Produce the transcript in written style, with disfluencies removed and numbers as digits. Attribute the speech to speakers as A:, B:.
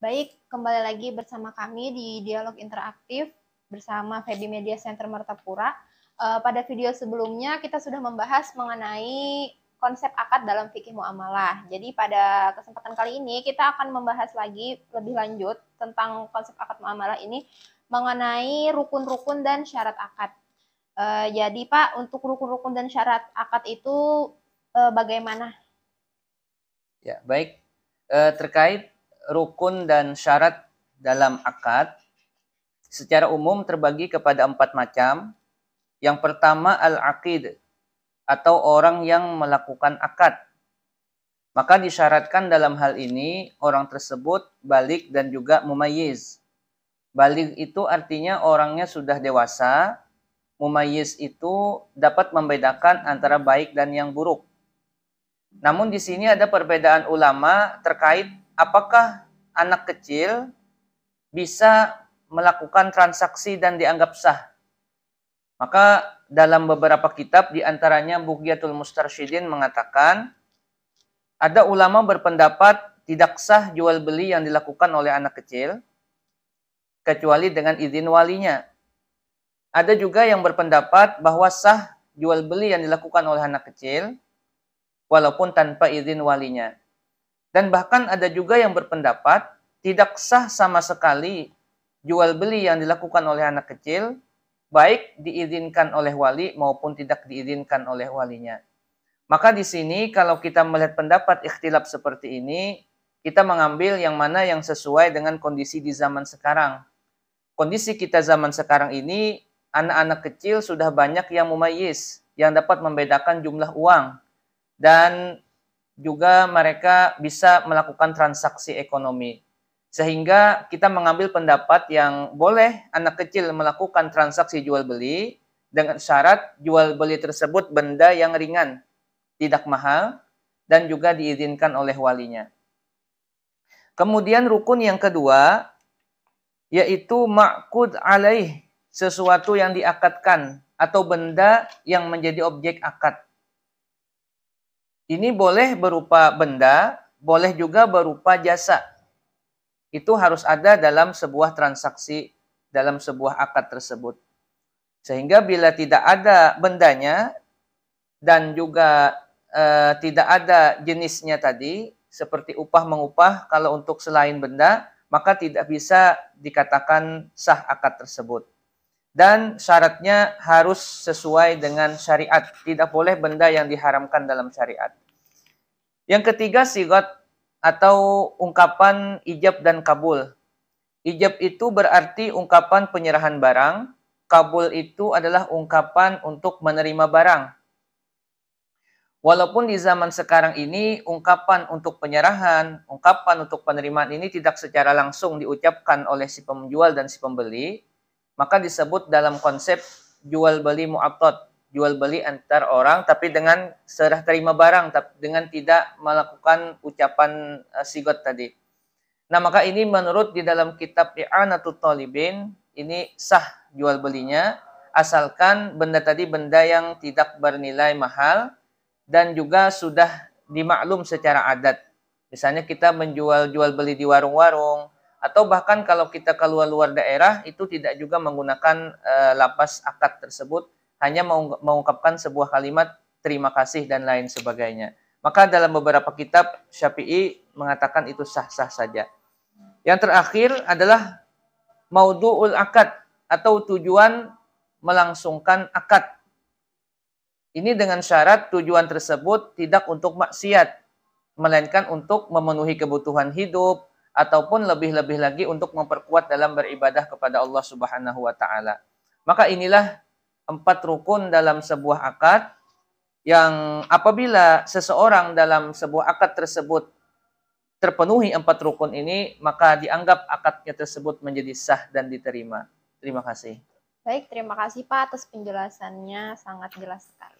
A: Baik, kembali lagi bersama kami di Dialog Interaktif bersama Feby Media Center Martapura. Pada video sebelumnya kita sudah membahas mengenai konsep akad dalam fikih muamalah. Jadi pada kesempatan kali ini kita akan membahas lagi lebih lanjut tentang konsep akad muamalah ini mengenai rukun-rukun dan syarat akad. Jadi Pak, untuk rukun-rukun dan syarat akad itu bagaimana?
B: Ya, baik. Terkait rukun dan syarat dalam akad, secara umum terbagi kepada 4 macam. Yang pertama al-aqid, atau orang yang melakukan akad. Maka disyaratkan dalam hal ini orang tersebut balik dan juga mumayyiz. Balik itu artinya orangnya sudah dewasa, mumayyiz itu dapat membedakan antara baik dan yang buruk. Namun di sini ada perbedaan ulama terkait apakah anak kecil bisa melakukan transaksi dan dianggap sah. Maka dalam beberapa kitab diantaranya Bughyatul Mustarsyidin mengatakan ada ulama berpendapat tidak sah jual beli yang dilakukan oleh anak kecil kecuali dengan izin walinya. Ada juga yang berpendapat bahwa sah jual beli yang dilakukan oleh anak kecil walaupun tanpa izin walinya. Dan bahkan ada juga yang berpendapat tidak sah sama sekali jual beli yang dilakukan oleh anak kecil, baik diizinkan oleh wali maupun tidak diizinkan oleh walinya. Maka di sini kalau kita melihat pendapat ikhtilaf seperti ini, kita mengambil yang mana yang sesuai dengan kondisi di zaman sekarang. Kondisi kita zaman sekarang ini, anak-anak kecil sudah banyak yang mumayyiz, yang dapat membedakan jumlah uang. Dan juga mereka bisa melakukan transaksi ekonomi. Sehingga kita mengambil pendapat yang boleh anak kecil melakukan transaksi jual beli dengan syarat jual beli tersebut benda yang ringan, tidak mahal, dan juga diizinkan oleh walinya. Kemudian rukun yang kedua, yaitu ma'qud alaih, sesuatu yang diakadkan atau benda yang menjadi objek akad. Ini boleh berupa benda, boleh juga berupa jasa. Itu harus ada dalam sebuah transaksi, dalam sebuah akad tersebut. Sehingga bila tidak ada bendanya dan juga tidak ada jenisnya tadi, seperti upah mengupah, kalau untuk selain benda, maka tidak bisa dikatakan sah akad tersebut. Dan syaratnya harus sesuai dengan syariat. Tidak boleh benda yang diharamkan dalam syariat. Yang ketiga, sigat atau ungkapan ijab dan kabul. Ijab itu berarti ungkapan penyerahan barang. Kabul itu adalah ungkapan untuk menerima barang. Walaupun di zaman sekarang ini, ungkapan untuk penyerahan, ungkapan untuk penerimaan ini tidak secara langsung diucapkan oleh si penjual dan si pembeli, maka disebut dalam konsep jual beli mu'attad, jual beli antar orang tapi dengan serah terima barang, dengan tidak melakukan ucapan sigot tadi. Nah, maka ini menurut di dalam kitab I'anatul Talibin, ini sah jual belinya asalkan benda tadi benda yang tidak bernilai mahal dan juga sudah dimaklum secara adat. Misalnya kita menjual jual beli di warung-warung, atau bahkan kalau kita keluar luar daerah itu tidak juga menggunakan lafaz akad tersebut, hanya mengungkapkan sebuah kalimat terima kasih dan lain sebagainya. Maka dalam beberapa kitab Syafi'i mengatakan itu sah-sah saja. Yang terakhir adalah maudhu'ul akad atau tujuan melangsungkan akad. Ini dengan syarat tujuan tersebut tidak untuk maksiat, melainkan untuk memenuhi kebutuhan hidup, ataupun lebih-lebih lagi untuk memperkuat dalam beribadah kepada Allah Subhanahu wa taala. Maka inilah 4 rukun dalam sebuah akad yang apabila seseorang dalam sebuah akad tersebut terpenuhi 4 rukun ini, maka dianggap akadnya tersebut menjadi sah dan diterima. Terima kasih.
A: Baik, terima kasih Pak atas penjelasannya, sangat jelas sekali.